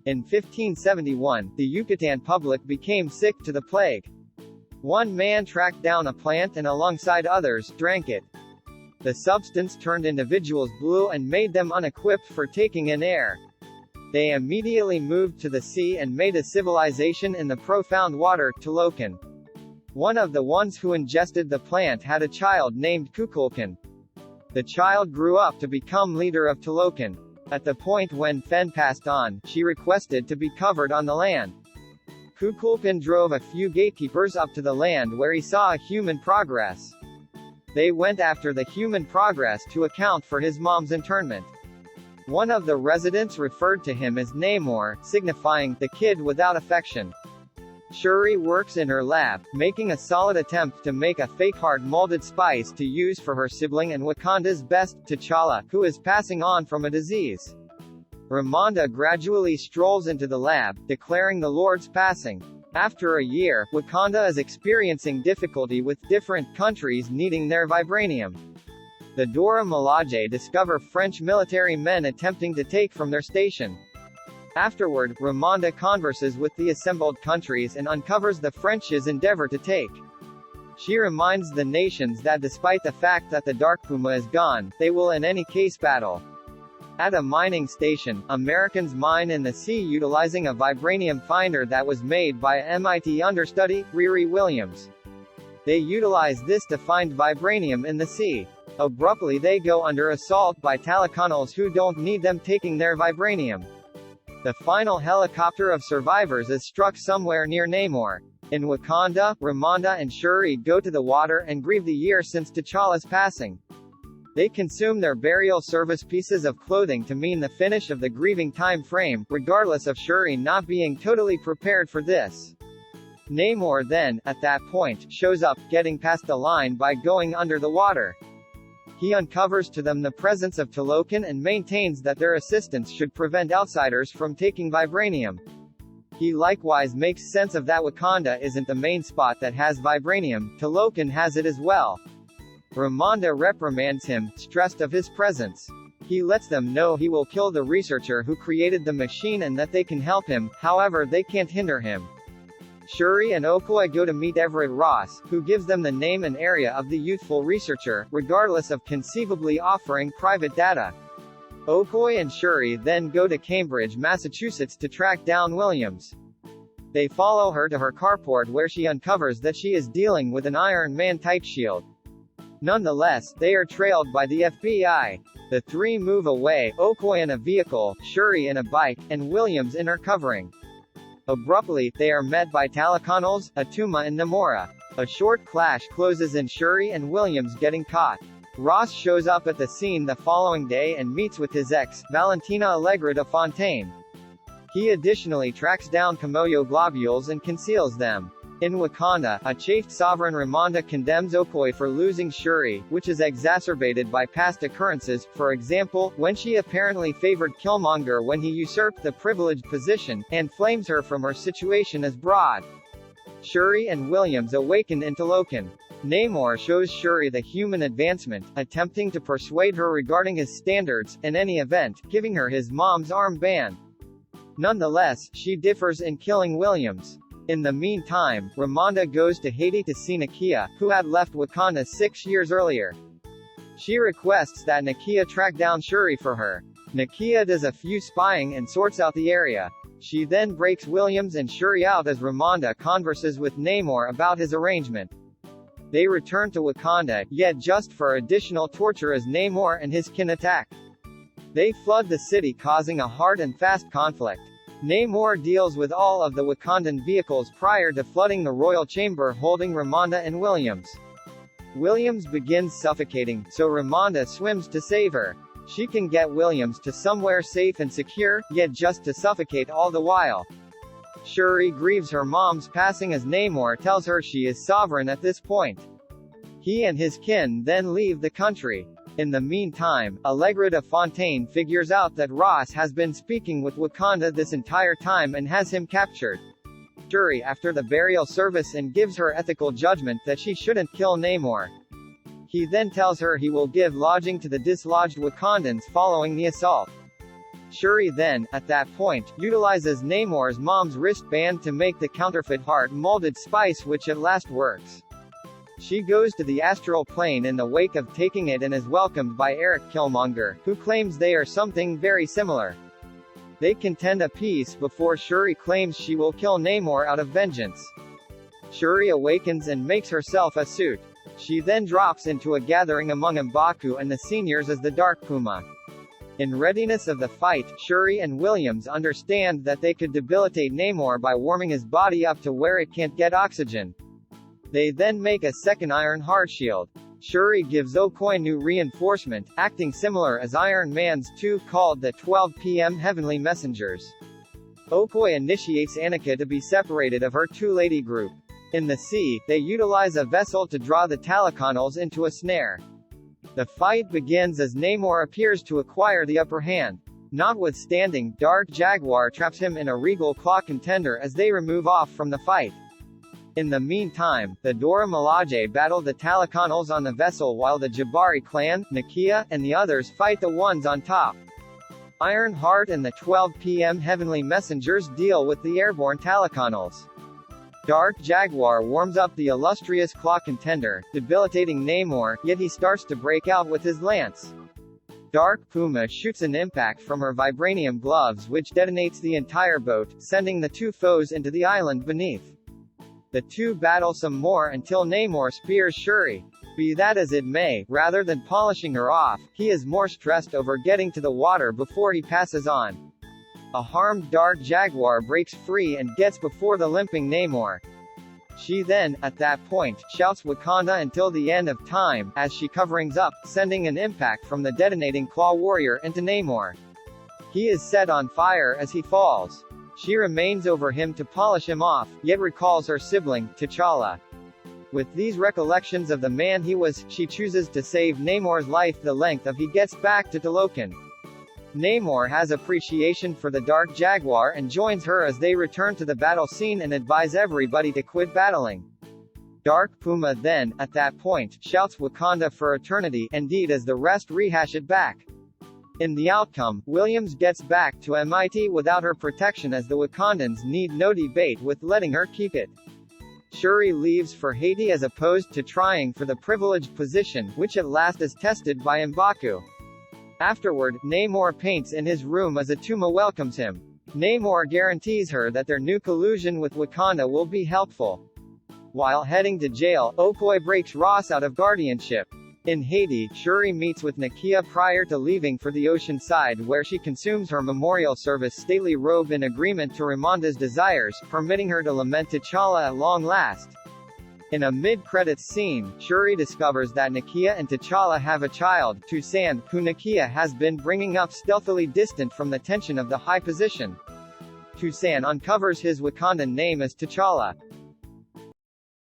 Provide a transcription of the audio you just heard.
In 1571, the Yucatán public became sick to the plague. One man tracked down a plant and alongside others, drank it. The substance turned individuals blue and made them unequipped for taking in air. They immediately moved to the sea and made a civilization in the profound water, Talokan. One of the ones who ingested the plant had a child named Kukulkan. The child grew up to become leader of Talokan. At the point when Fen passed on, she requested to be covered on the land. Kukulkan drove a few gatekeepers up to the land where he saw a human progress. They went after the human progress to account for his mom's internment. One of the residents referred to him as Namor, signifying the kid without affection. Shuri works in her lab, making a solid attempt to make a fake hard-molded spice to use for her sibling and Wakanda's best, T'Challa, who is passing on from a disease. Ramonda gradually strolls into the lab, declaring the Lord's passing. After a year, Wakanda is experiencing difficulty with different countries needing their Vibranium. The Dora Milaje discover French military men attempting to take from their station. Afterward, Ramonda converses with the assembled countries and uncovers the French's endeavor to take. She reminds the nations that despite the fact that the Dark Puma is gone, they will in any case battle. At a mining station, Americans mine in the sea utilizing a vibranium finder that was made by MIT understudy, Riri Williams. They utilize this to find vibranium in the sea. Abruptly they go under assault by Talokanals who don't need them taking their vibranium. The final helicopter of survivors is struck somewhere near Namor. In Wakanda, Ramonda and Shuri go to the water and grieve the year since T'Challa's passing. They consume their burial service pieces of clothing to mean the finish of the grieving time frame, regardless of Shuri not being totally prepared for this. Namor then, at that point, shows up, getting past the line by going under the water. He uncovers to them the presence of Talokan and maintains that their assistance should prevent outsiders from taking vibranium. He likewise makes sense of that Wakanda isn't the main spot that has vibranium, Talokan has it as well. Ramonda reprimands him, stressed of his presence. He lets them know he will kill the researcher who created the machine and that they can help him, however they can't hinder him. Shuri and Okoye go to meet Everett Ross, who gives them the name and area of the youthful researcher, regardless of conceivably offering private data. Okoye and Shuri then go to Cambridge, Massachusetts to track down Williams. They follow her to her carport where she uncovers that she is dealing with an Iron Man tight shield. Nonetheless, they are trailed by the FBI. The three move away, Okoye in a vehicle, Shuri in a bike, and Williams in her covering. Abruptly, they are met by Talokanals, Atuma and Namora. A short clash closes in Shuri and Williams getting caught. Ross shows up at the scene the following day and meets with his ex, Valentina Allegra de Fontaine. He additionally tracks down Kimoyo globules and conceals them. In Wakanda, a chafed sovereign Ramonda condemns Okoye for losing Shuri, which is exacerbated by past occurrences, for example, when she apparently favored Killmonger when he usurped the privileged position, and flames her from her situation as Broad. Shuri and Williams awaken in Talokan. Namor shows Shuri the human advancement, attempting to persuade her regarding his standards, in any event, giving her his mom's armband. Nonetheless, she differs in killing Williams. In the meantime, Ramonda goes to Haiti to see Nakia, who had left Wakanda 6 years earlier. She requests that Nakia track down Shuri for her. Nakia does a few spying and sorts out the area. She then breaks Williams and Shuri out as Ramonda converses with Namor about his arrangement. They return to Wakanda, yet just for additional torture as Namor and his kin attack. They flood the city causing a hard and fast conflict. Namor deals with all of the Wakandan vehicles prior to flooding the royal chamber holding Ramonda and Williams. Williams begins suffocating, so Ramonda swims to save her. She can get Williams to somewhere safe and secure, yet just to suffocate all the while. Shuri grieves her mom's passing as Namor tells her she is sovereign at this point. He and his kin then leave the country. In the meantime, Allegra de Fontaine figures out that Ross has been speaking with Wakanda this entire time and has him captured. Shuri after the burial service and gives her ethical judgment that she shouldn't kill Namor. He then tells her he will give lodging to the dislodged Wakandans following the assault. Shuri then, at that point, utilizes Namor's mom's wristband to make the counterfeit heart-molded spice which at last works. She goes to the astral plane in the wake of taking it and is welcomed by Eric Killmonger, who claims they are something very similar. They contend a peace before Shuri claims she will kill Namor out of vengeance. Shuri awakens and makes herself a suit. She then drops into a gathering among M'Baku and the seniors as the Dark Puma. In readiness of the fight, Shuri and Williams understand that they could debilitate Namor by warming his body up to where it can't get oxygen. They then make a second Iron Heart shield. Shuri gives Okoye new reinforcement, acting similar as Iron Man's two called the 12 PM Heavenly Messengers. Okoye initiates Annika to be separated of her two-lady group. In the sea, they utilize a vessel to draw the Talokan into a snare. The fight begins as Namor appears to acquire the upper hand. Notwithstanding, Dark Jaguar traps him in a regal claw contender as they remove off from the fight. In the meantime, the Dora Milaje battle the Talokan on the vessel while the Jabari clan, Nakia, and the others fight the ones on top. Iron Heart and the 12 PM Heavenly Messengers deal with the airborne Talokan. Dark Jaguar warms up the illustrious claw contender, debilitating Namor, yet he starts to break out with his lance. Dark Puma shoots an impact from her Vibranium gloves which detonates the entire boat, sending the two foes into the island beneath. The two battle some more until Namor spears Shuri. Be that as it may, rather than polishing her off, he is more stressed over getting to the water before he passes on. A harmed Dark Jaguar breaks free and gets before the limping Namor. She then, at that point, shouts Wakanda until the end of time, as she coverings up, sending an impact from the detonating Claw Warrior into Namor. He is set on fire as he falls. She remains over him to polish him off, yet recalls her sibling, T'Challa. With these recollections of the man he was, she chooses to save Namor's life the length of he gets back to Talokan. Namor has appreciation for the Dark Jaguar and joins her as they return to the battle scene and advise everybody to quit battling. Dark Puma then, at that point, shouts Wakanda for eternity, indeed as the rest rehash it back. In the outcome, Williams gets back to MIT without her protection as the Wakandans need no debate with letting her keep it. Shuri leaves for Haiti as opposed to trying for the privileged position, which at last is tested by M'Baku. Afterward, Namor paints in his room as Atuma welcomes him. Namor guarantees her that their new collusion with Wakanda will be helpful. While heading to jail, Okoye breaks Ross out of guardianship. In Haiti, Shuri meets with Nakia prior to leaving for the ocean side where she consumes her memorial service stately robe in agreement to Ramonda's desires, permitting her to lament T'Challa at long last. In a mid-credits scene, Shuri discovers that Nakia and T'Challa have a child, Toussaint, who Nakia has been bringing up stealthily distant from the tension of the high position. Toussaint uncovers his Wakandan name as T'Challa.